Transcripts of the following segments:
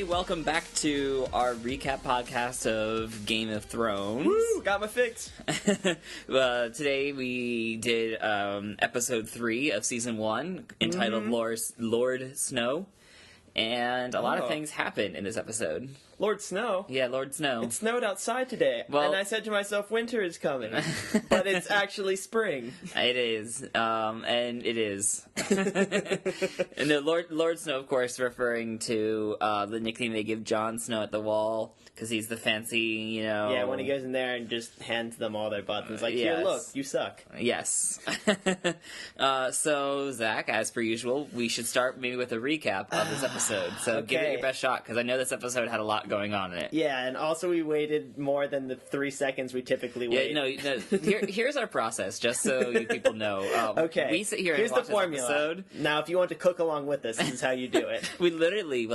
welcome back to our recap podcast of Game of Thrones. Woo! Got my fix. Today we did episode 3 of season 1, entitled Lord Snow, and a lot of things happen in this episode. Lord Snow? Yeah, Lord Snow. It snowed outside today, and I said to myself, winter is coming, but it's actually spring. It is, and it is. And the Lord Snow, of course, referring to the nickname they give Jon Snow at the Wall, because he's the fancy, Yeah, when he goes in there and just hands them all their buttons, like, here, look, you suck. Yes. So, Zach, as per usual, we should start maybe with a recap of this episode. So give it your best shot, because I know this episode had a lot going on in it. Yeah, and also we waited more than the 3 seconds we typically wait. Yeah, no. Here's our process, just so you people know. Okay. We sit here Here's and watch the formula. this episode. Now, if you want to cook along with us, this is how you do it. We literally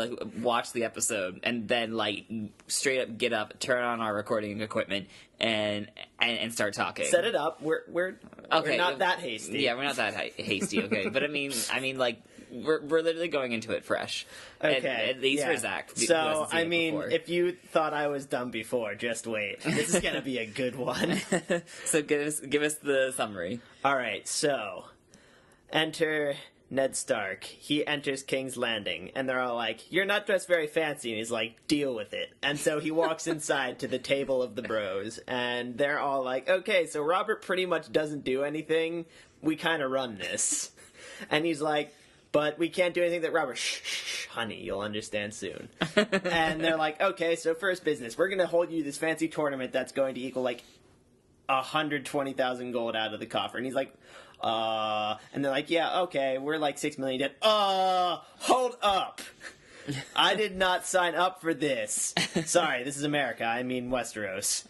watch the episode and then straight up get up, turn on our recording equipment, and start talking. Set it up. We're not that hasty. Yeah, we're not that hasty. Okay, but I mean, we're literally going into it fresh. Okay, at least for Zach. So I mean, if you thought I was dumb before, just wait. This is gonna be a good one. So give us the summary. All right. So enter Ned Stark. He enters King's Landing, and they're all like, "You're not dressed very fancy," and he's like, "Deal with it." And so he walks inside to the table of the bros, and they're all like, "Okay, so Robert pretty much doesn't do anything. We kind of run this." And he's like, "But we can't do anything that Robert..." Shh, honey, you'll understand soon. And they're like, "Okay, so first business, we're going to hold you this fancy tournament that's going to equal 120,000 gold out of the coffer." And he's like, and they're like, "Yeah, okay, we're 6 million dead." Hold up. I did not sign up for this. Sorry, this is America. I mean Westeros.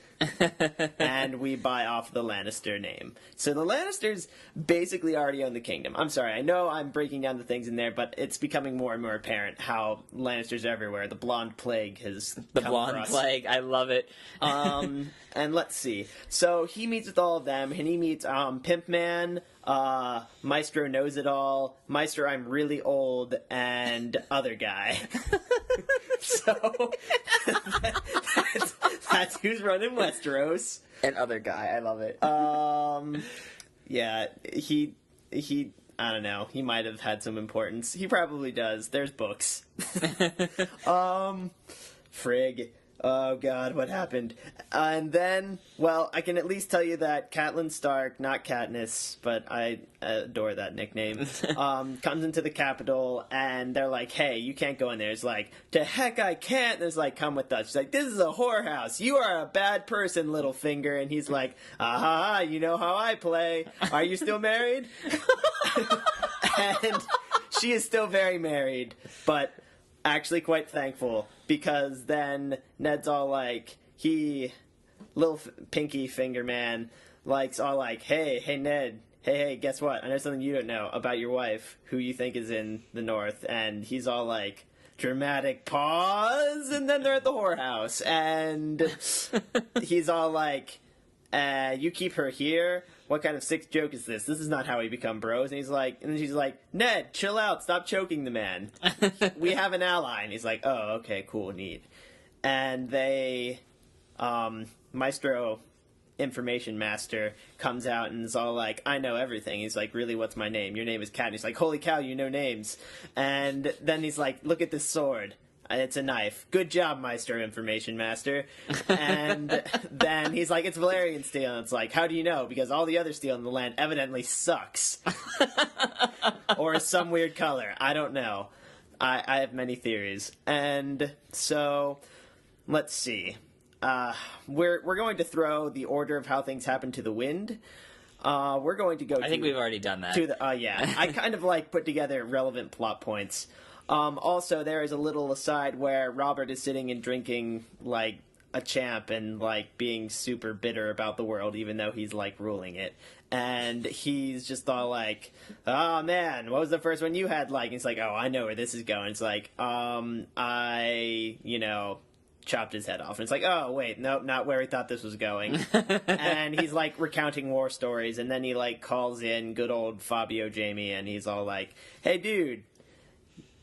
And we buy off the Lannister name. So the Lannisters basically already own the kingdom. I'm sorry, I know I'm breaking down the things in there, but it's becoming more and more apparent how Lannisters are everywhere. The Blonde Plague has The Blonde Plague, I love it. And let's see. So he meets with all of them, and he meets Pimp Man, Maestro Knows It All, Maestro I'm Really Old, and Other Guy. So that's who's running Westeros. And Other Guy, I love it. Yeah, he I don't know, he might have had some importance. He probably does. There's books. Frig. Oh god, what happened? And then, well, I can at least tell you that Catelyn Stark, not Katniss, but I adore that nickname, comes into the Capitol, and they're like, "Hey, you can't go in there." It's like, "To heck I can't." And there's like, "Come with us." She's like, "This is a whorehouse. You are a bad person, Littlefinger." And he's like, "Aha, you know how I play. Are you still married?" And she is still very married, but actually quite thankful, because then Ned's all like, little pinky finger man, all like, hey Ned, hey, guess what? I know something you don't know about your wife, who you think is in the north. And he's all like, dramatic pause, and then they're at the whorehouse, and he's all like, you keep her here? What kind of sick joke is this? This is not how we become bros. And then she's like, "Ned, chill out. Stop choking the man. We have an ally." And he's like, "Oh, okay, cool, neat." And they, Maestro Information Master comes out and is all like, "I know everything." He's like, "Really, what's my name?" "Your name is Cat." And he's like, "Holy cow, you know names." And then he's like, "Look at this sword. It's a knife. Good job, Maestro Information Master." And then he's like, "It's Valyrian steel." And it's like, "How do you know?" "Because all the other steel in the land evidently sucks." Or some weird color. I don't know. I have many theories. And so, let's see. We're going to throw the order of how things happen to the wind. We're going to go I think we've already done that. Yeah. I kind of put together relevant plot points. Also, there is a little aside where Robert is sitting and drinking, a champ and, being super bitter about the world, even though he's, ruling it. And he's just all like, "Oh, man, what was the first one you had like?" And he's like, "Oh, I know where this is going." It's like, I, chopped his head off. And it's like, "Oh, wait, nope, not where he thought this was going." And he's, recounting war stories, and then he, calls in good old Fabio Jamie, and he's all like, "Hey, dude,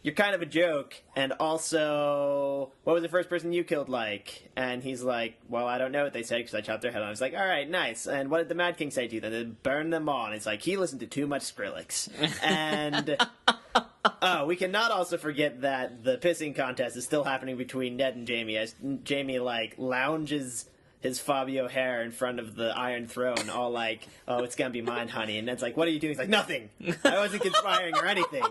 you're kind of a joke, and also, what was the first person you killed like? And he's like, well, I don't know what they said because I chopped their head off. I was like, all right, nice. And what did the Mad King say to you? Then they burn them all. And it's like, he listened to too much Skrillex. And we cannot also forget that the pissing contest is still happening between Ned and Jaime, as Jaime, like, lounges his Fabio hair in front of the Iron Throne, all like, oh, it's gonna be mine, honey. And Ned's like, what are you doing? He's like, nothing. I wasn't conspiring or anything.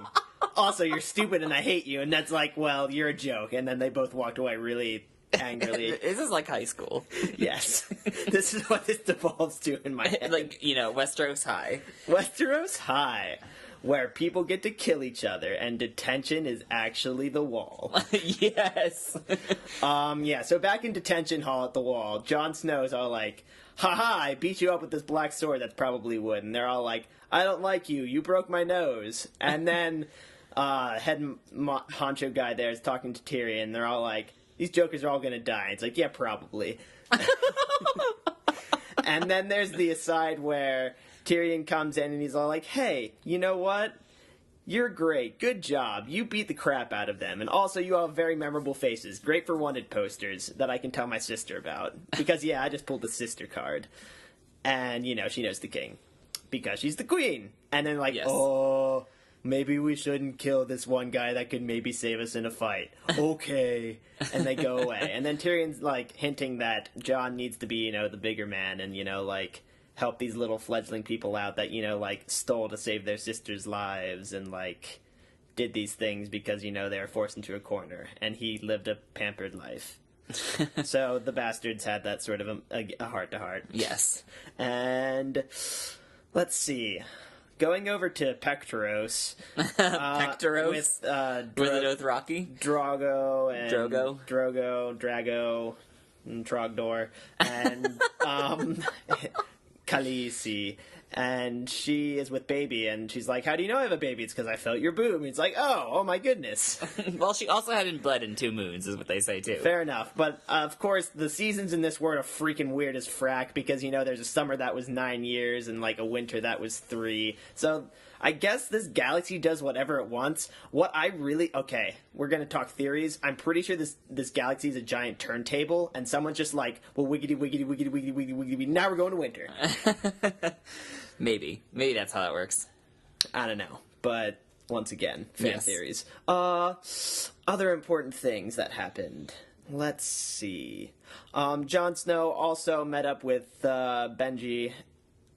Also, you're stupid and I hate you. And Ned's like, well, you're a joke. And then they both walked away really angrily. This is like high school. Yes. This is what this devolves to in my head. Like, Westeros High. Westeros High, where people get to kill each other, and detention is actually the wall. Yes. So back in detention hall at the wall, Jon Snow's all like, haha, I beat you up with this black sword that's probably wood. And they're all like, I don't like you, you broke my nose. And then head honcho guy there is talking to Tyrion, and they're all like, these jokers are all gonna die. It's like, yeah, probably. And then there's the aside where Tyrion comes in and he's all like, hey, you know what? You're great. Good job. You beat the crap out of them. And also, you all have very memorable faces. Great for wanted posters that I can tell my sister about. Because, yeah, I just pulled the sister card. And, she knows the king. Because she's the queen. And then, like, yes. Oh, maybe we shouldn't kill this one guy that could maybe save us in a fight. Okay. And they go away. And then Tyrion's, like, hinting that Jon needs to be, the bigger man and, help these little fledgling people out that, stole to save their sisters' lives and, did these things because, they were forced into a corner. And he lived a pampered life. So the bastards had that sort of a heart-to-heart. Yes. And let's see. Going over to Pectoros. Pectoros? With Dothraki? Drogo and... Drogo, Drago, and Trogdor. And, Khaleesi, and she is with baby, and she's like, how do you know I have a baby? It's because I felt your boob. And it's like, oh my goodness. Well, she also hadn't bled in 2 moons, is what they say, too. Fair enough, but, of course, the seasons in this were freaking weird as frack, because, there's a summer that was 9 years, and, a winter that was 3. So, I guess this galaxy does whatever it wants. Okay, we're gonna talk theories. I'm pretty sure this galaxy is a giant turntable, and someone's just like, well, wiggity, wiggity, wiggity, wiggity, wiggity, wiggity, now we're going to winter. Maybe that's how that works. I don't know, but once again, fan theories. Other important things that happened. Let's see. Jon Snow also met up with Benji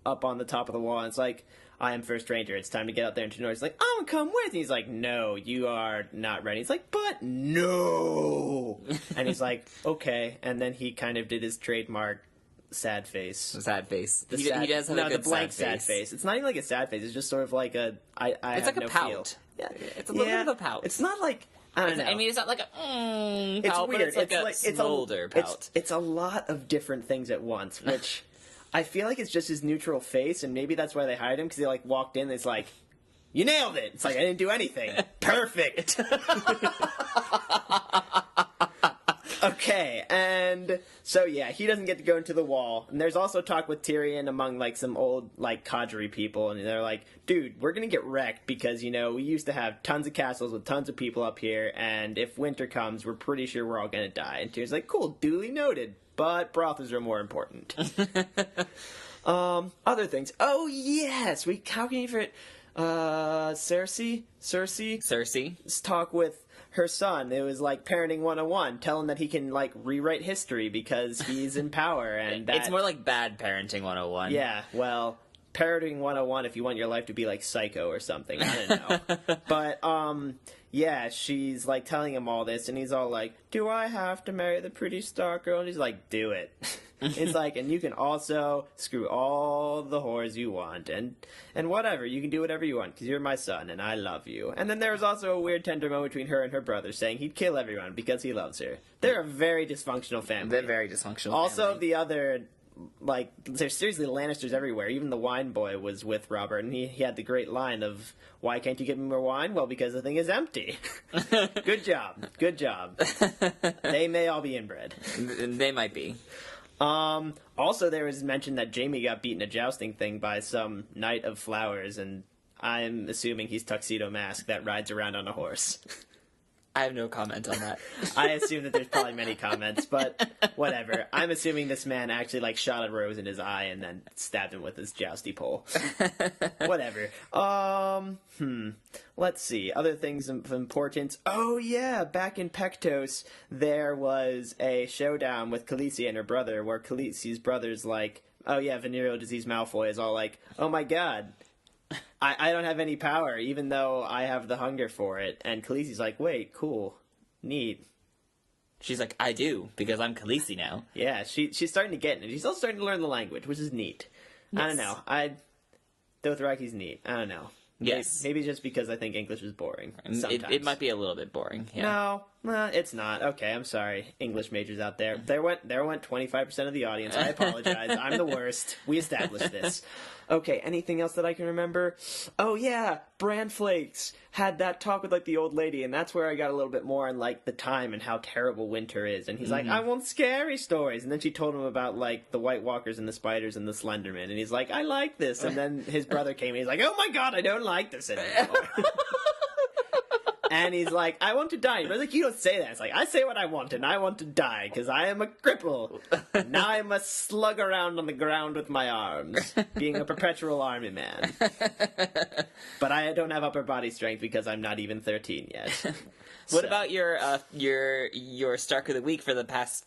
up on the top of the wall, and it's like, I am First Ranger. It's time to get out there into the north. He's like, I'm gonna come with. And he's like, no, you are not ready. He's like, but no. And he's like, okay. And then he kind of did his trademark sad face. Sad face. He does have a good the blank sad face. It's not even like a sad face. It's just sort of like a I it's have like no a pout. feel. Yeah, it's a little bit of a pout. It's not like I don't know. I mean, it's not like a pout, it's weird. But it's like a smolder pout. It's a lot of different things at once, which I feel like it's just his neutral face, and maybe that's why they hired him, because they walked in and it's like, you nailed it. It's like, I didn't do anything. Perfect. Okay, and so yeah, he doesn't get to go into the wall. And there's also talk with Tyrion among some old cadre people, and they're like, dude, we're gonna get wrecked because we used to have tons of castles with tons of people up here, and if winter comes, we're pretty sure we're all gonna die. And Tyrion's like, cool, duly noted, but brothels are more important. Other things. Oh yes, how can you forget Cersei's talk with her son. It was like parenting 101, tell him that he can rewrite history because he's in power, and it's more like bad parenting 101. Yeah, well, parenting 101 if you want your life to be like Psycho or something. I don't know. But yeah, she's telling him all this, and he's all like, do I have to marry the pretty star girl? And he's like, do it. It's like, and you can also screw all the whores you want, and whatever, you can do whatever you want, because you're my son, and I love you. And then there was also a weird tender moment between her and her brother, saying he'd kill everyone because he loves her. They're a very dysfunctional family. They're very dysfunctional Also, family. the other, there's seriously Lannisters everywhere. Even the wine boy was with Robert, and he had the great line of, why can't you give me more wine? Well, because the thing is empty. Good job. Good job. They may all be inbred. They might be. Also, there was mention that Jaime got beaten a jousting thing by some Knight of Flowers, and I'm assuming he's Tuxedo Mask that rides around on a horse. I have no comment on that. I assume that there's probably many comments, but whatever. I'm assuming this man actually like shot a rose in his eye and then stabbed him with his jousty pole. Whatever. Let's see. Other things of importance. Oh yeah, back in Pectos, there was a showdown with Khaleesi and her brother, where Khaleesi's brother's like, oh yeah, venereal disease Malfoy is all like, oh my god, I don't have any power, even though I have the hunger for it. And Khaleesi's like, wait, cool, neat. She's like, I do, because I'm Khaleesi now. Yeah, she's starting to get it. She's also starting to learn the language, which is neat. Yes. I don't know. Dothraki's neat. I don't know. Yes. Maybe just because I think English is boring. It might be a little bit boring. Yeah. No, it's not. Okay, I'm sorry, English majors out there. There went 25% of the audience. I apologize. I'm the worst. We established this. Okay, anything else that I can remember? Oh yeah, Bran Flakes had that talk with like the old lady, and that's where I got a little bit more on like the time and how terrible winter is. And he's like, I want scary stories. And then she told him about like the White Walkers and the spiders and the Slenderman, and he's like, I like this. And then his brother came and he's like, oh my god, I don't like this anymore. And he's like, I want to die. And I was like, you don't say that. It's like, I say what I want, and I want to die, because I am a cripple. And now I must slug around on the ground with my arms, being a perpetual army man. But I don't have upper body strength because I'm not even 13 yet. What about your Stark of the Week for the past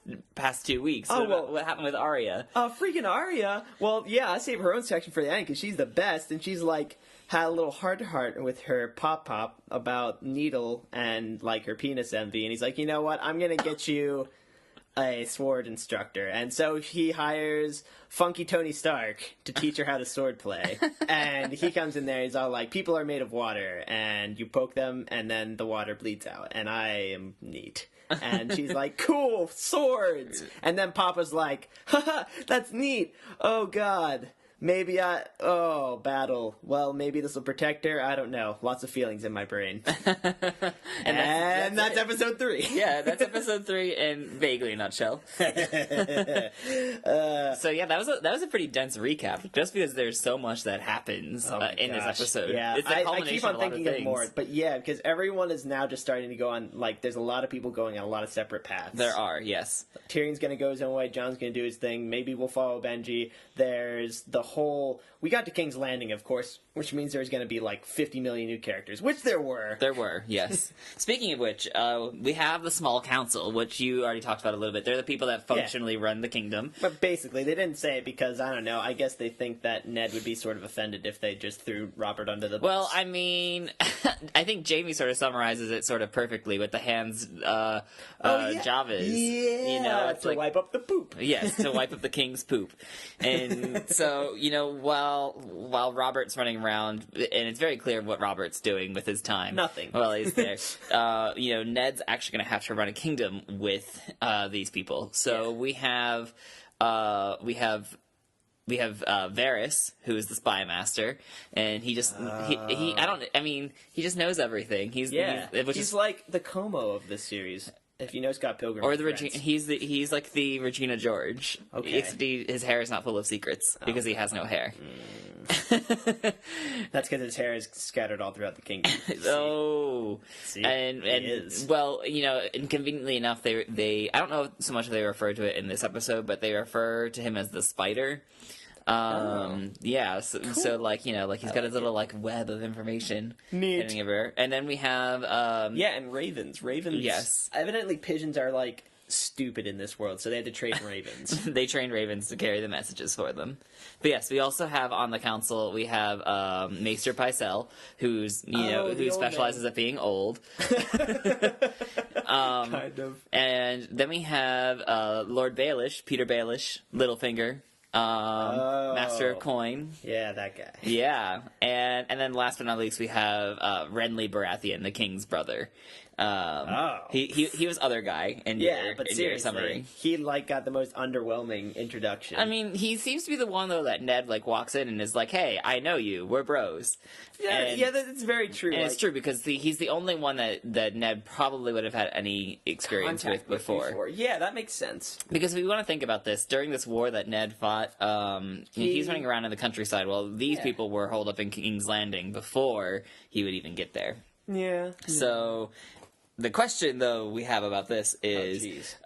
2 weeks? What happened with Arya? Freaking Arya. Well, yeah, I save her own section for the end because she's the best, and she's like had a little heart-to-heart with her Pop about Needle and like her penis envy, and he's like, you know what? I'm gonna get you a sword instructor. And so he hires Funky Tony Stark to teach her how to sword play. And he comes in there, he's all like, people are made of water, and you poke them, and then the water bleeds out, and I am neat. And she's like, cool, swords! And then Papa's like, haha, that's neat! Oh god. Maybe battle. Well, maybe this will protect her. I don't know. Lots of feelings in my brain. and that's episode 3. Yeah, that's episode 3 in vaguely a nutshell. So yeah, that was a pretty dense recap, just because there's so much that happens in this episode. Yeah, it's the I keep on thinking of more, but yeah, because everyone is now just starting to go on, like, there's a lot of people going on a lot of separate paths. There are, yes. Tyrion's going to go his own way, Jon's going to do his thing, maybe we'll follow Benji. There's the whole... We got to King's Landing, of course, which means there's going to be like 50 million new characters, which there were. There were, yes. Speaking of which, we have the Small Council, which you already talked about a little bit. They're the people that functionally run the kingdom. But basically, they didn't say it because, I don't know, I guess they think that Ned would be sort of offended if they just threw Robert under the bus. Well, I mean, I think Jamie sort of summarizes it sort of perfectly with the hands Javas. Yeah, you know, it's to wipe up the poop. Yes, to wipe up the king's poop. And so, you know, while Robert's running around, and it's very clear what Robert's doing with his time. Nothing. While he's there. You know, Ned's actually going to have to run a kingdom with these people. So we have Varys, who is the spy master, and he just he just knows everything. He's like the Como of this series. If you know Scott Pilgrim, or the he's like the Regina George. Okay, except his hair is not full of secrets because he has no hair. That's because his hair is scattered all throughout the kingdom. See? And well, you know, inconveniently enough, they I don't know so much if they refer to it in this episode, but they refer to him as the Spider. Yeah, so, cool. So like, you know, like he's got his little like web of information. Neat. Everywhere. And then we have and ravens. Yes. Evidently pigeons are like stupid in this world, so they had to train ravens. They train ravens to carry the messages for them. But yes, we also have on the council, we have Maester Pycelle, who specializes at being old. Kind of. And then we have Lord Baelish, Peter Baelish, Littlefinger. Master of Coin. Yeah, that guy. Yeah. And then last but not least, we have Renly Baratheon, the king's brother. He was other guy in your summary. He got the most underwhelming introduction. I mean, he seems to be the one though that Ned walks in and is like, "Hey, I know you. We're bros." Yeah, that's very true. And it's true because he's the only one that Ned probably would have had any experience with before. Yeah, that makes sense. Because if we want to think about this, during this war that Ned fought, he's running around in the countryside while these people were holed up in King's Landing before he would even get there. Yeah. So the question, though, we have about this is,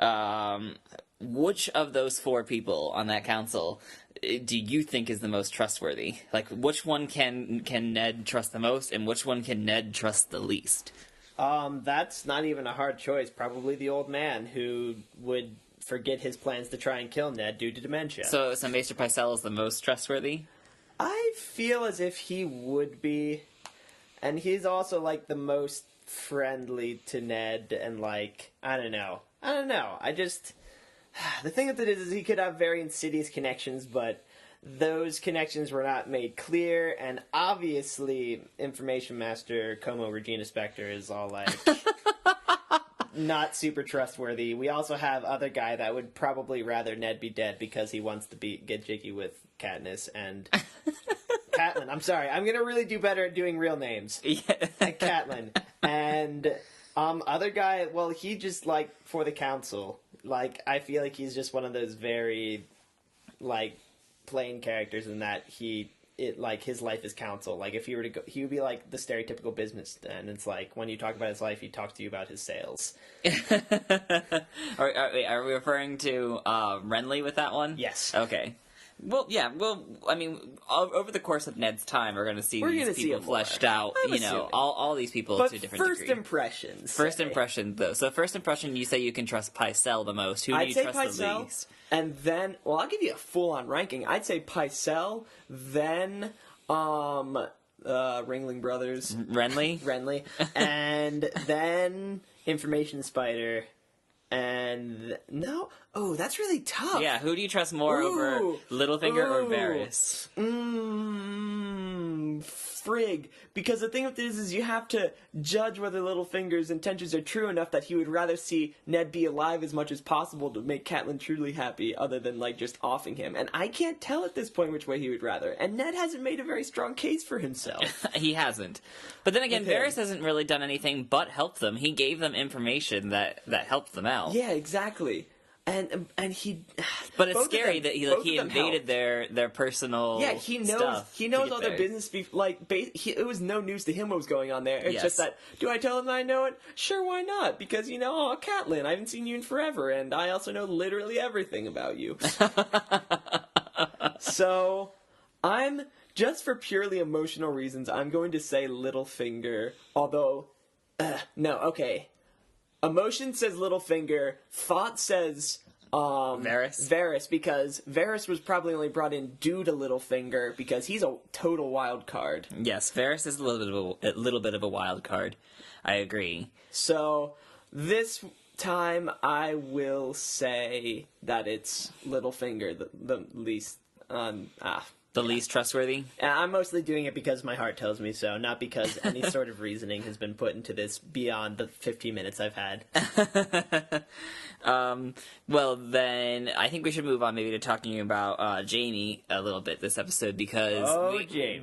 which of those 4 people on that council do you think is the most trustworthy? Like, which one can Ned trust the most, and which one can Ned trust the least? That's not even a hard choice. Probably the old man who would forget his plans to try and kill Ned due to dementia. So Maester Pycelle is the most trustworthy? I feel as if he would be. And he's also, the most friendly to Ned, and, I don't know. The thing with it is he could have very insidious connections, but those connections were not made clear, and obviously Information Master Como Regina Spectre is all, not super trustworthy. We also have other guy that would probably rather Ned be dead because he wants to get jiggy with Katniss and... Catelyn. I'm sorry. I'm going to really do better at doing real names. Yeah. Catelyn. And other guy, well, he just, for the council. I feel like he's just one of those very, plain characters in that his life is council. If he were to go, he would be the stereotypical businessman. It's when you talk about his life, he talks to you about his sales. Are we referring to Renly with that one? Yes. Okay. Well, yeah. Well, I mean, over the course of Ned's time, we're going to see these people fleshed out. All these people to different degrees. First impressions. First impression, though. So first impression, you say you can trust Pycelle the most. Who do you trust the least? And then, I'll give you a full-on ranking. I'd say Pycelle, then Ringling Brothers, Renly, and then Information Spider. And that's really tough. Yeah, who do you trust more over Littlefinger or Varys? Frig. Because the thing with this is you have to judge whether Littlefinger's intentions are true enough that he would rather see Ned be alive as much as possible to make Catelyn truly happy, other than just offing him. And I can't tell at this point which way he would rather. And Ned hasn't made a very strong case for himself. He hasn't. But then again, Varys hasn't really done anything but help them. He gave them information that helped them out. Yeah, exactly. And he, but it's scary that he invaded their personal. Yeah, he knows all their business. It was no news to him what was going on there. It's just that, do I tell him that I know it? Sure, why not? Because Catelyn, I haven't seen you in forever, and I also know literally everything about you. So, just for purely emotional reasons, I'm going to say Littlefinger. Although, no, okay. Emotion says Littlefinger. Thought says Varys, because Varys was probably only brought in due to Littlefinger because he's a total wild card. Yes, Varys is a little bit of a wild card. I agree. So this time I will say that it's Littlefinger, the least. The least trustworthy? I'm mostly doing it because my heart tells me so, not because any sort of reasoning has been put into this beyond the 15 minutes I've had. Well, then, I think we should move on maybe to talking about Jaime a little bit this episode, because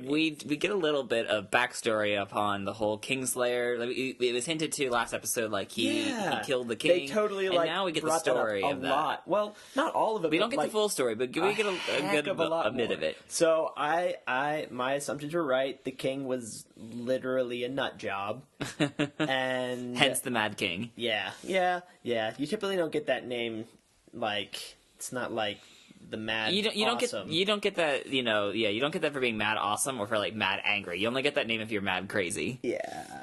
we get a little bit of backstory upon the whole Kingslayer. It was hinted to last episode, he killed the king. They totally, and now we get the story of that. A lot. Well, not all of it. We don't get the full story, but we get a bit of it. So my assumptions were right. The king was literally a nut job, and hence the Mad King. Yeah. You typically don't get that name. It's not like the Mad. You don't get that. You don't get that for being mad awesome or for mad angry. You only get that name if you're mad crazy. Yeah.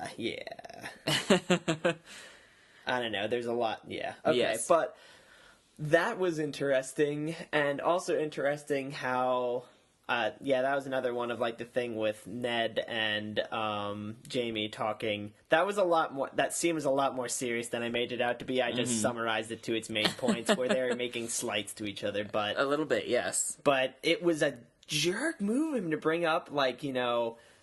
I don't know. There's a lot. Yeah. Okay, yes. But that was interesting, and also interesting how. That was another one of the thing with Ned and Jaime talking. That was a lot more. That scene was a lot more serious than I made it out to be. I just summarized it to its main points, where they were making slights to each other. But a little bit, yes. But it was a jerk move of him to bring up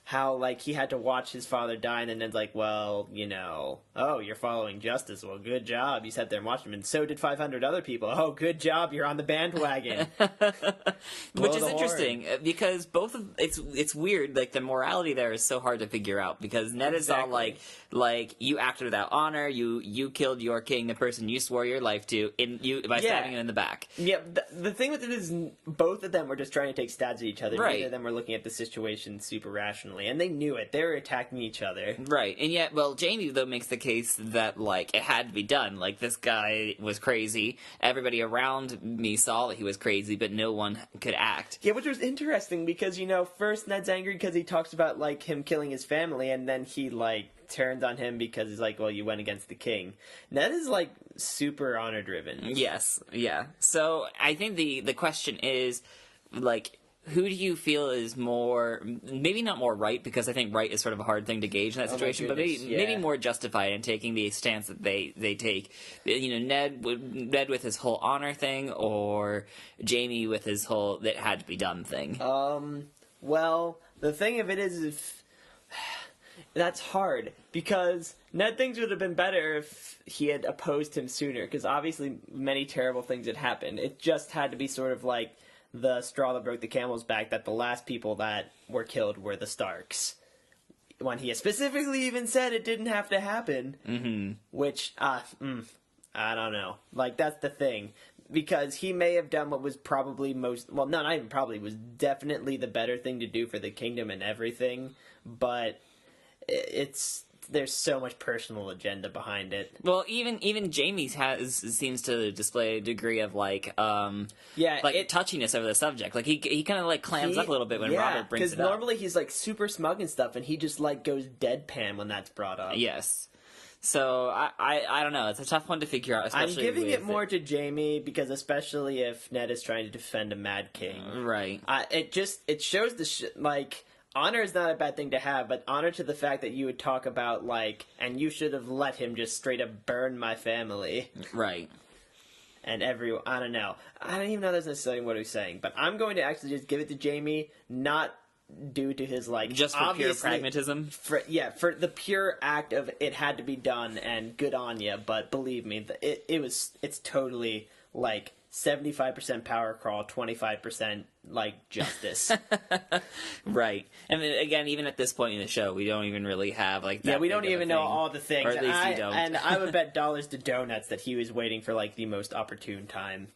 how, like, he had to watch his father die, and then Ned's like, well, you know, oh, you're following justice. Well, good job. You sat there and watched him, and so did 500 other people. Oh, good job. You're on the bandwagon. Which is interesting, because both of... It's weird. Like, the morality there is so hard to figure out, because Ned is all like, you acted without honor, you killed your king, the person you swore your life to, by stabbing him in the back. Yeah, the thing with it is, both of them were just trying to take stabs at each other. Right. Neither of them were looking at the situation super rationally. And they knew it. They were attacking each other. Right. And yet, well, Jaime, though, makes the case that, like, it had to be done. Like, this guy was crazy. Everybody around me saw that he was crazy, but no one could act. Yeah, which was interesting because, you know, first Ned's angry because he talks about, like, him killing his family, and then he, like, turns on him because he's like, well, you went against the king. Ned is, like, super honor-driven. Yes. Yeah. So, I think the question is, like... Who do you feel is more, maybe not more right, because I think right is sort of a hard thing to gauge in that situation, but maybe more justified in taking the stance that they take. You know, Ned with his whole honor thing, or Jaime with his whole that had to be done thing? Well, the thing of it is, that's hard, because Ned thinks it would have been better if he had opposed him sooner, because obviously many terrible things had happened. It just had to be sort of like the straw that broke the camel's back, that the last people that were killed were the Starks. When he specifically even said it didn't have to happen, which, I don't know. Like, that's the thing. Because he may have done what was probably not even probably, was definitely the better thing to do for the kingdom and everything, but there's so much personal agenda behind it. Well, even Jaime seems to display a degree of touchiness over the subject. Like he kind of like clams up a little bit when Robert brings it up. Because normally he's like super smug and stuff, and he just like goes deadpan when that's brought up. Yes. So I don't know. It's a tough one to figure out. Especially I'm giving it more to Jaime, because especially if Ned is trying to defend a Mad King, right? It shows honor is not a bad thing to have, but honor to the fact that you would talk about, like, and you should have let him just straight up burn my family. Right. And everyone, I don't know. I don't even know that's necessarily what he's saying, but I'm going to actually just give it to Jaime, not due to his, like... Just for pure pragmatism? For the pure act of it had to be done, and good on you, but believe me, it's totally, like... 75% power crawl, 25% like justice. Right. And then, again, even at this point in the show, we don't even really have like that. Yeah, we don't even know all the things. Or at least you don't. And I would bet dollars to donuts that he was waiting for like the most opportune time.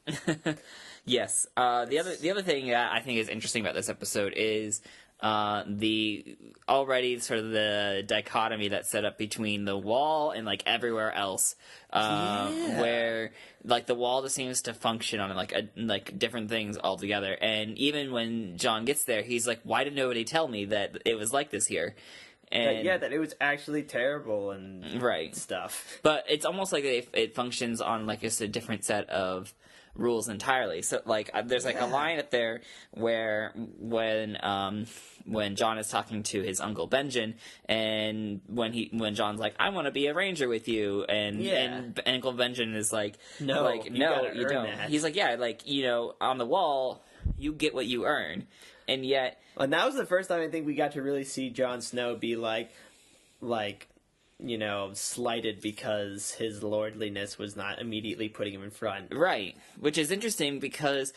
Yes. The other thing I think is interesting about this episode is the already sort of the dichotomy that's set up between the wall and like everywhere else, where like the wall just seems to function on like different things altogether. And even when Jon gets there, he's like, "Why did nobody tell me that it was like this here?" And that it was actually terrible and stuff. But it's almost like it functions on like just a different set of rules entirely. So like there's like a line up there where when Jon is talking to his uncle Benjen, and when Jon's like, "I want to be a ranger with you," and Uncle Benjen is like, "No, you don't." That. He's like, "Yeah, like, you know, on the wall you get what you earn." And yet, and that was the first time I think we got to really see Jon Snow be like you know, slighted because his lordliness was not immediately putting him in front. Right. Which is interesting because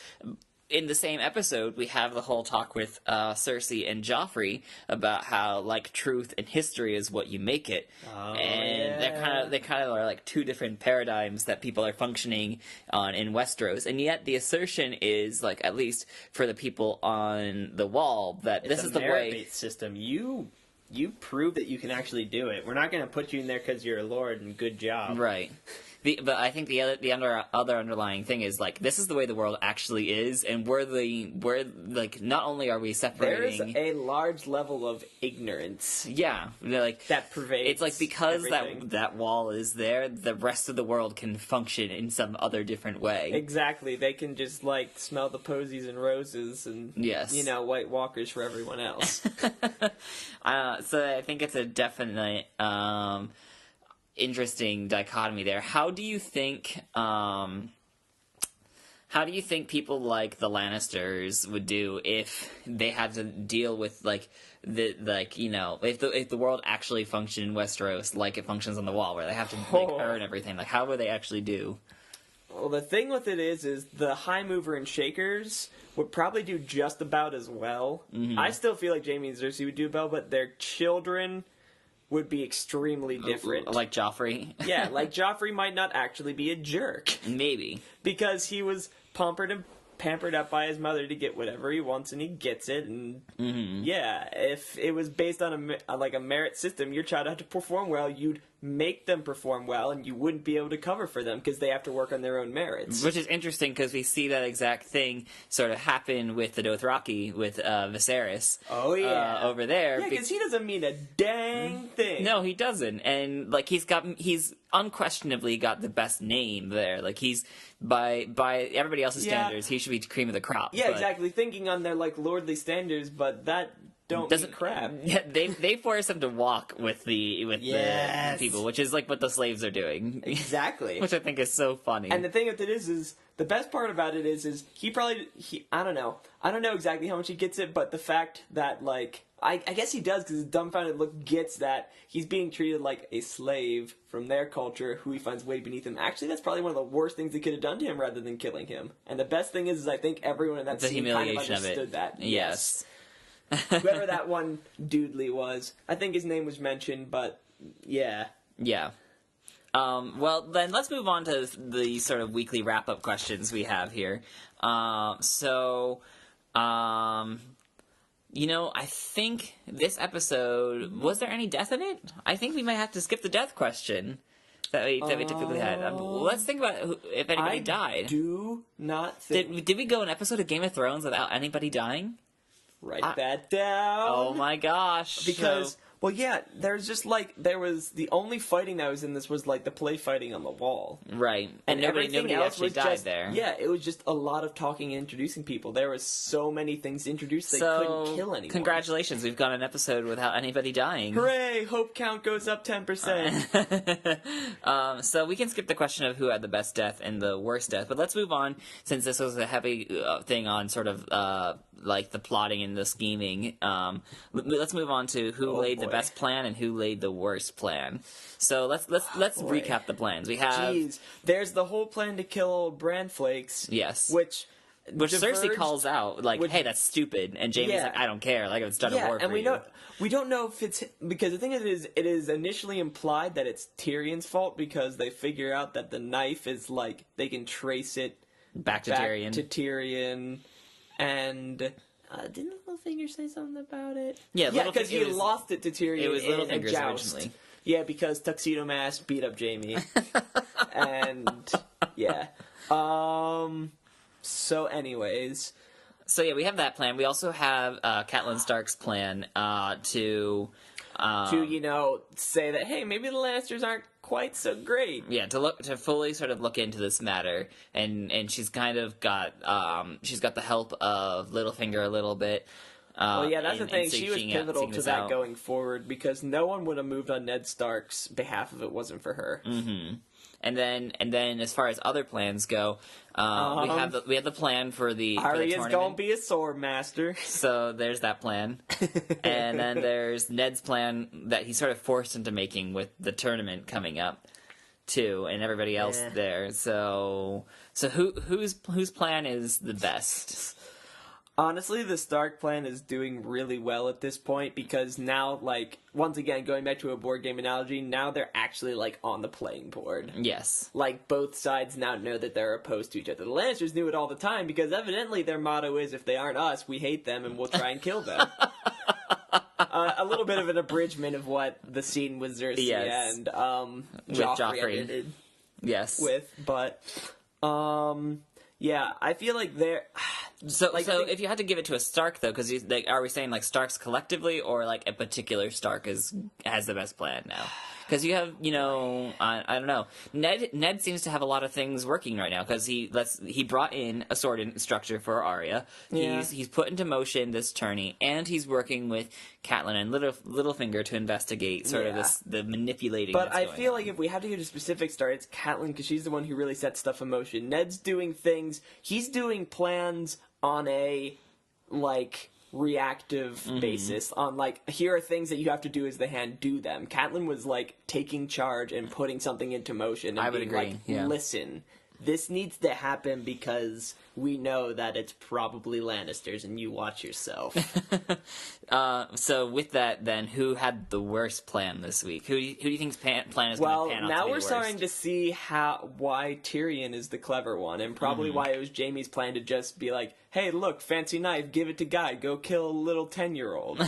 in the same episode, we have the whole talk with Cersei and Joffrey about how, like, truth and history is what you make it. They kind of are like two different paradigms that people are functioning on in Westeros. And yet the assertion is, like, at least for the people on the wall, that this is the way... It's a merit-based system. You prove that you can actually do it. We're not going to put you in there because you're a lord and good job. Right. But I think the other underlying thing is, like, this is the way the world actually is, and we're like, not only are we separating... There is a large level of ignorance. Yeah. Like, that pervades It's like, because everything. that wall is there, the rest of the world can function in some other different way. Exactly. They can just, like, smell the posies and roses and, you know, White Walkers for everyone else. So I think it's a definite... interesting dichotomy there. How do you think How do you think people like the Lannisters would do if they had to deal with if the world actually functioned in Westeros like it functions on the Wall, where they have to earn everything? Like, how would they actually do? Well, the thing with it is the High Mover and Shakers would probably do just about as well. Mm-hmm. I still feel like Jaime and Cersei would do well, but their children would be extremely different. Like Joffrey? Yeah, like Joffrey might not actually be a jerk. Maybe. Because he was pampered up by his mother to get whatever he wants, and he gets it. And yeah, if it was based on a merit system, your child had to perform well, you'd make them perform well, and you wouldn't be able to cover for them because they have to work on their own merits. Which is interesting because we see that exact thing sort of happen with the Dothraki, with Viserys. Oh yeah, over there. Yeah, because he doesn't mean a dang thing. No, he doesn't, and like he's unquestionably got the best name there. Like he's by everybody else's standards, he should be cream of the crop. Yeah, exactly. Thinking on their like lordly standards, but that. Doesn't crap. Yeah, they force him to walk with the people, which is like what the slaves are doing. Exactly. Which I think is so funny. And the thing with it is the best part about it is he I don't know exactly how much he gets it, but the fact that like I guess he does because his dumbfounded look gets that he's being treated like a slave from their culture who he finds way beneath him. Actually, that's probably one of the worst things they could have done to him rather than killing him. And the best thing is I think everyone in that scene kind of understood that. Yes. Whoever that one dudely was. I think his name was mentioned, but yeah. Yeah. Well, then let's move on to the sort of weekly wrap-up questions we have here. I think this episode, was there any death in it? I think we might have to skip the death question that we typically had. Let's think about if anybody died. I do not think... Did we go an episode of Game of Thrones without anybody dying? Write that down. Oh my gosh. Because, well, yeah, there's just the only fighting that was in this was like the play fighting on the wall. Right. And nobody actually died there. Yeah, it was just a lot of talking and introducing people. There was so many things introduced they couldn't kill anyone. Congratulations, we've got an episode without anybody dying. Hooray! Hope count goes up 10%. So we can skip the question of who had the best death and the worst death, but let's move on since this was a heavy thing on sort of like the plotting and the scheming. Let's move on to who laid the best plan and who laid the worst plan. So let's recap the plans. We have there's the whole plan to kill old Bran Flakes. Yes. Which Cersei calls out like, "Hey, that's stupid," and Jaime's like, "I don't care. Like, it's done a war for you." We don't know if it's because the thing is, it is initially implied that it's Tyrion's fault because they figure out that the knife is like they can trace it back to Tyrion. And didn't Littlefinger say something about it? Yeah, because he lost it to Tyrion. It was Littlefinger's originally. Yeah, because Tuxedo Mask beat up Jaime. And yeah. So, anyways. So yeah, we have that plan. We also have Catelyn Stark's plan to say that hey, maybe the Lannisters aren't quite so great. Yeah, to fully sort of look into this matter, and she's kind of got the help of Littlefinger a little bit. Well, yeah, that's the thing. She was pivotal to that going forward because no one would have moved on Ned Stark's behalf if it wasn't for her. Mm-hmm. And then, as far as other plans go, we have the plan for the Arya's gonna be a sword master. So there's that plan, and then there's Ned's plan that he sort of forced into making with the tournament coming up, too, and everybody else there. So whose plan is the best? Honestly, the Stark plan is doing really well at this point because now, like, once again, going back to a board game analogy, now they're actually, like, on the playing board. Yes. Like, both sides now know that they're opposed to each other. The Lannisters knew it all the time because evidently their motto is, if they aren't us, we hate them and we'll try and kill them. A little bit of an abridgment of what the scene with Cersei and Joffrey ended with, but... yeah, I feel like they're... So if you had to give it to a Stark, though, because are we saying, like, Starks collectively, or, like, a particular Stark has the best plan now? Because you have, I don't know. Ned seems to have a lot of things working right now because he brought in a sword instructor for Arya. He's put into motion this tourney, and he's working with Catelyn and Littlefinger to investigate sort of the manipulating. But I feel like if we have to give a specific start, it's Catelyn because she's the one who really sets stuff in motion. Ned's doing things. He's doing plans on a reactive basis, on here are things that you have to do as the hand, do them. Catelyn was taking charge and putting something into motion and I would agree. Listen, this needs to happen because we know that it's probably Lannisters and you watch yourself. So with that, then, who had the worst plan this week? Who do you think's plan is going to pan out to be the worst? Well, now we're starting to see why Tyrion is the clever one, and probably why it was Jaime's plan to just be like, hey, look, fancy knife, give it to Guy, go kill a little 10-year-old.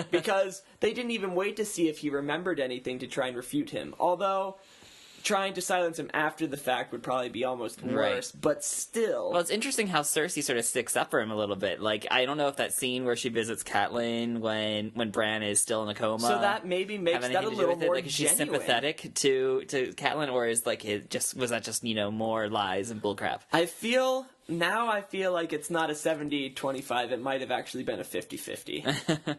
Because they didn't even wait to see if he remembered anything to try and refute him. Although trying to silence him after the fact would probably be almost worse, but still. Well, it's interesting how Cersei sort of sticks up for him a little bit. I don't know if that scene where she visits Catelyn when Bran is still in a coma, so that maybe makes that a little more genuine. She's sympathetic to Catelyn, or is was that just more lies and bullcrap? I feel like it's not a 70-25. It might have actually been a 50-50.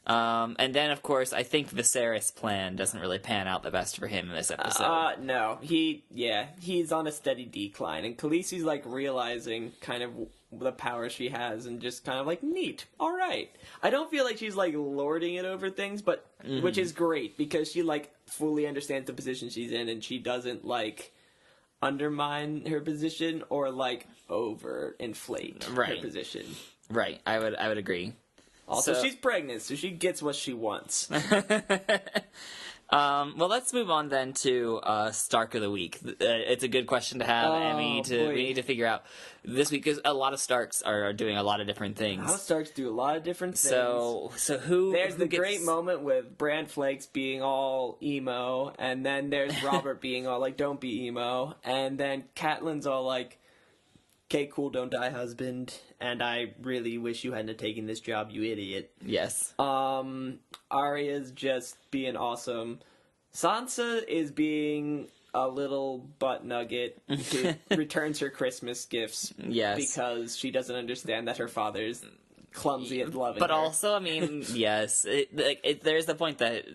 And then, of course, I think Viserys' plan doesn't really pan out the best for him in this episode. No. He's on a steady decline. And Khaleesi's, realizing kind of the power she has and just kind of neat. All right. I don't feel like she's, lording it over things, but which is great because she, fully understands the position she's in and she doesn't, undermine her position or, overinflate her position. Right. I would agree. Also, she's pregnant, so she gets what she wants. Well, let's move on then to Stark of the Week. It's a good question to have, and we need to figure out this week because a lot of Starks are doing a lot of different things. A lot of Starks do a lot of different things. So who? There's the great moment with Bran Flakes being all emo, and then there's Robert being all don't be emo, and then Catelyn's all okay, cool, don't die, husband. And I really wish you hadn't taken this job, you idiot. Yes. Arya's just being awesome. Sansa is being a little butt nugget who returns her Christmas gifts. Yes. Because she doesn't understand that her father's clumsy at loving but her. But also, I mean, yes. There's the point that,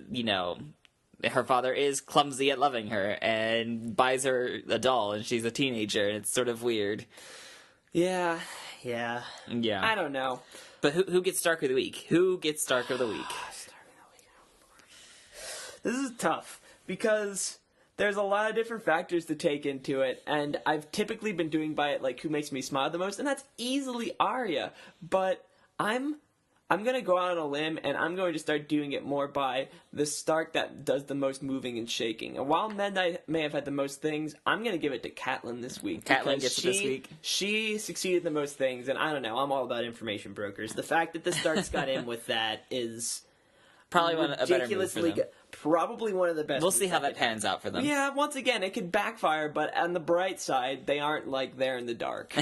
her father is clumsy at loving her and buys her a doll and she's a teenager and it's sort of weird. Yeah. I don't know. But who gets Stark of the Week? Who gets Stark of the Week? This is tough because there's a lot of different factors to take into it, and I've typically been doing by it who makes me smile the most, and that's easily Arya. But I'm going to go out on a limb, and I'm going to start doing it more by the Stark that does the most moving and shaking. And while Mendai may have had the most things, I'm going to give it to Catelyn this week. Catelyn gets it this week. She succeeded the most things, and I don't know, I'm all about information brokers. The fact that the Starks got in with that is probably a better move for them. Probably one of the best. We'll see how that pans out for them. Yeah, once again, it could backfire, but on the bright side, they aren't there in the dark.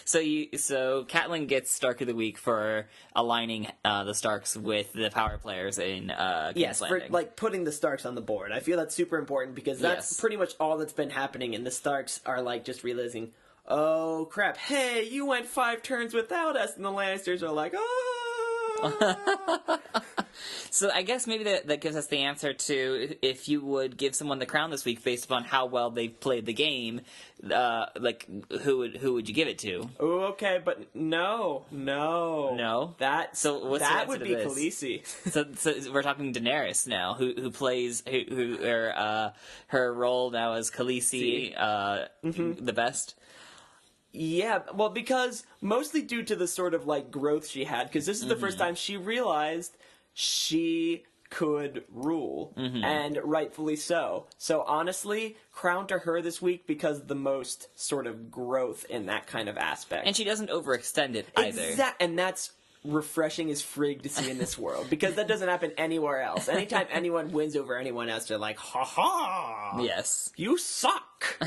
So Catelyn gets Stark of the Week for aligning the Starks with the power players in King's Landing. For putting the Starks on the board. I feel that's super important because that's pretty much all that's been happening, and the Starks are just realizing, oh crap, hey, you went 5 turns without us, and the Lannisters are like, oh. So I guess maybe that gives us the answer to if you would give someone the crown this week based upon how well they've played the game, who would you give it to? Oh, okay, but no. That would be Khaleesi. so we're talking Daenerys now, who plays her role now as Khaleesi, the best. Yeah, well, because mostly due to the sort of growth she had, because this is the first time she realized she could rule, and rightfully so. So honestly, crown to her this week because the most sort of growth in that kind of aspect. And she doesn't overextend it either. And that's refreshing as frig to see in this world, because that doesn't happen anywhere else. Anytime anyone wins over anyone else, they're like, ha ha! Yes. You suck!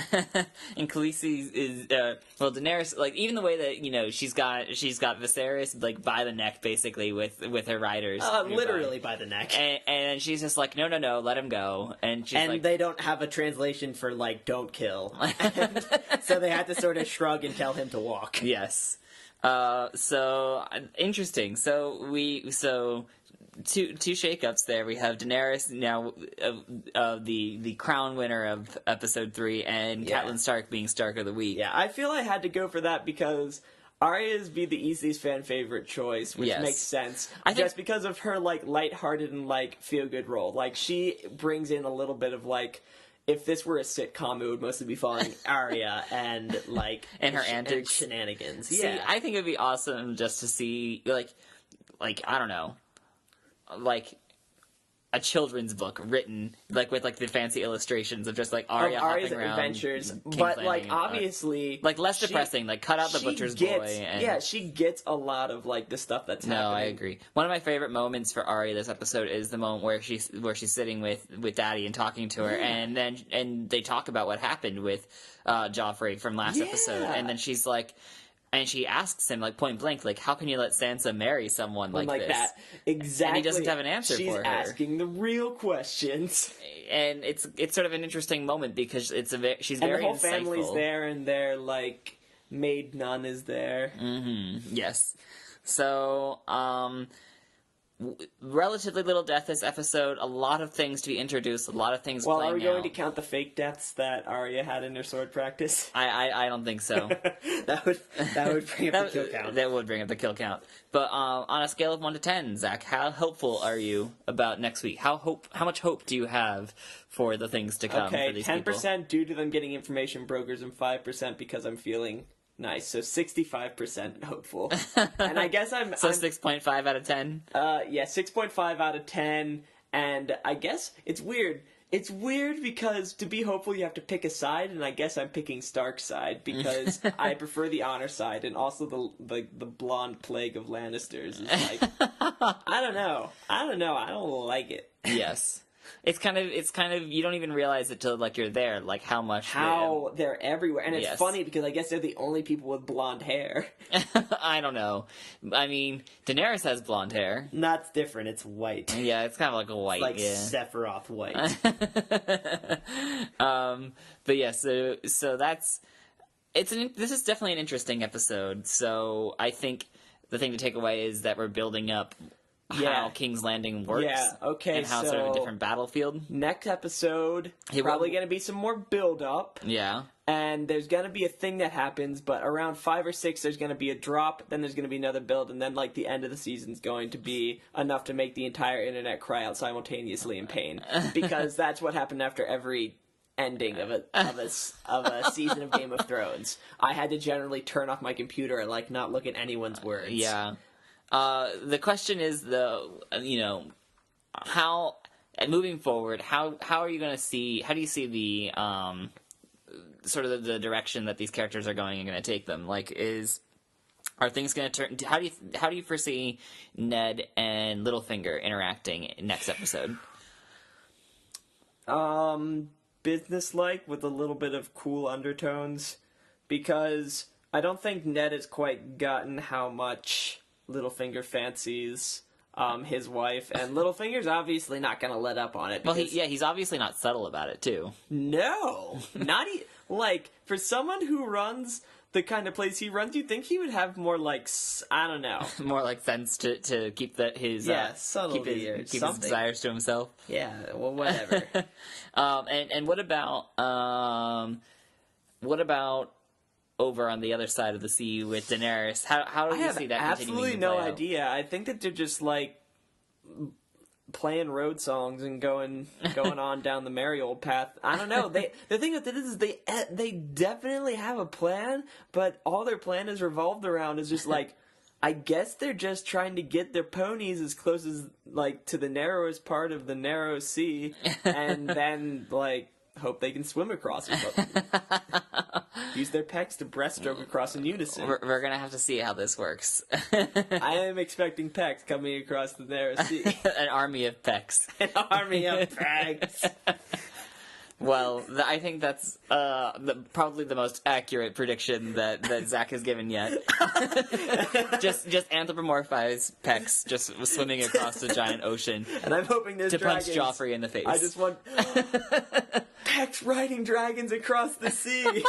And Khaleesi is, Daenerys, like, even the way that, you know, she's got Viserys, like, by the neck, basically, with her riders. Literally by the neck. And she's just like, no, let him go. And she's like... they don't have a translation for, like, don't kill. So they had to sort of shrug and tell him to walk. Yes. So interesting. So two shakeups there. We have Daenerys now, the crown winner of episode 3, and Catelyn Stark being Stark of the Week. Yeah, I feel I had to go for that because Arya's be the easiest fan favorite choice, which makes sense. Just because of her like lighthearted and like feel good role. Like she brings in a little bit of like, if this were a sitcom, it would mostly be following Arya and like and her antics, and shenanigans. See, I think it'd be awesome just to see like I don't know, like a children's book written like with like the fancy illustrations of just like Arya Arya's hopping around, adventures, King's but Landing, like obviously like less depressing. Like cut out the butcher's boy. And... she gets a lot of like the stuff that's happening. No, I agree. One of my favorite moments for Arya this episode is the moment where she's sitting with Daddy and talking to her, and they talk about what happened with Joffrey from last episode, and then she's like. And she asks him, like, point blank, like, how can you let Sansa marry someone like this? That. Exactly. And he doesn't have an answer for her. She's asking the real questions. And it's sort of an interesting moment because she's very insightful. And the whole family's there, and their, like, maid nun is there. Mm-hmm. Yes. So, relatively little death this episode. A lot of things to be introduced. A lot of things playing out. Well, are we going to count the fake deaths that Arya had in her sword practice? I don't think so. that would bring up the kill count. That would bring up the kill count. But on a scale of 1 to 10, Zach, how hopeful are you about next week? How much hope do you have for the things to come for these 10% people? 10% due to them getting information brokers, and 5% because I'm feeling... nice, so 65% hopeful. And I guess I'm... So 6.5 out of 10? Yeah, 6.5 out of 10, and I guess it's weird. It's weird because to be hopeful you have to pick a side, and I guess I'm picking Stark's side because I prefer the honor side, and also the blonde plague of Lannisters is like... I don't know. I don't like it. Yes. It's kind of you don't even realize it till like you're there, like how they're everywhere, and it's funny because I guess they're the only people with blonde hair. I don't know. I mean, Daenerys has blonde hair. That's different. It's white. Yeah, it's kind of like a white, like Sephiroth white. But yeah, so that's this is definitely an interesting episode. So I think the thing to take away is that we're building up. How King's Landing works. Yeah, okay, and how it's sort of a different battlefield. Next episode, probably going to be some more build-up. Yeah. And there's going to be a thing that happens, but around 5 or 6, there's going to be a drop, then there's going to be another build, and then, like, the end of the season's going to be enough to make the entire internet cry out simultaneously in pain. Because that's what happened after every ending of a season of Game of Thrones. I had to generally turn off my computer and, like, not look at anyone's words. Yeah. The question is, how, moving forward, how are you going to see, how do you see the, sort of the direction that these characters are going and going to take them? Like, are things going to turn, how do you foresee Ned and Littlefinger interacting next episode? Business-like with a little bit of cool undertones, because I don't think Ned has quite gotten how much Littlefinger fancies his wife, and Littlefinger's obviously not going to let up on it. Well, he's obviously not subtle about it, too. No! Like, for someone who runs the kind of place he runs, you'd think he would have more, like, I don't know. More, like, sense to keep his desires to himself. Yeah, well, whatever. And what about over on the other side of the sea with Daenerys? How do you see that continuing to play out? I have absolutely no idea. I think that they're just, like, playing road songs and going on down the merry old path. I don't know. The thing with it is they definitely have a plan, but all their plan is revolved around is just, like, I guess they're just trying to get their ponies as close as, like, to the narrowest part of the narrow sea, and then, like, hope they can swim across it. use their pecs to breaststroke across in unison. We're gonna have to see how this works. I am expecting pecs coming across the narrow sea. An army of pecs. An army of pecs. Well, I think that's probably the most accurate prediction that Zach has given yet. just anthropomorphize pecs, just swimming across the giant ocean. And I'm hoping there's to dragons. punch Joffrey in the face. I just want pecs riding dragons across the sea.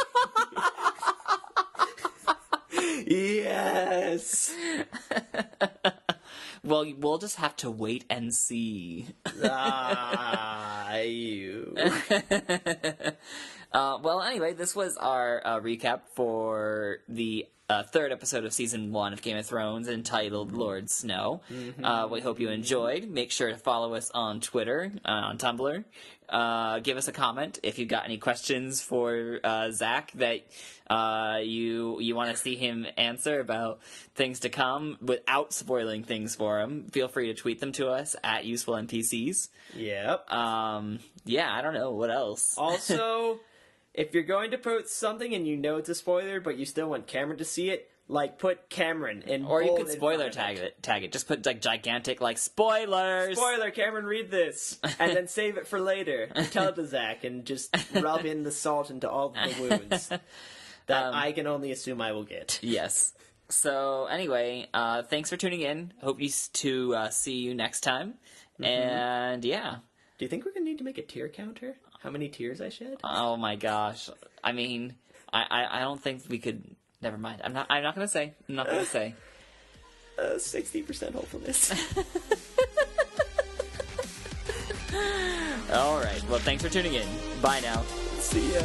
Yes. Well, we'll just have to wait and see. You. Well, anyway, this was our recap for the third episode of Season 1 of Game of Thrones, entitled Lord Snow. We hope you enjoyed. Make sure to follow us on Twitter, on Tumblr. Give us a comment if you've got any questions for Zach that you want to see him answer about things to come without spoiling things for him. Feel free to tweet them to us at UsefulNPCs. Yep. Yeah, I don't know. What else? Also, if you're going to post something and you know it's a spoiler, but you still want Cameron to see it, like, put Cameron in Or you bold could spoiler in front of tag it. Just put, like, gigantic, like, spoilers! Spoiler, Cameron, read this. And then save it for later. Tell it to Zach and just rub in the salt into all the wounds that I can only assume I will get. Yes. So, anyway, thanks for tuning in. Hope to see you next time. And, yeah. Do you think we're going to need to make a tear counter? How many tears I shed? Oh my gosh. I mean, I don't think we could... Never mind. I'm not gonna say. 60% hopefulness. Alright. Well, thanks for tuning in. Bye now. See ya.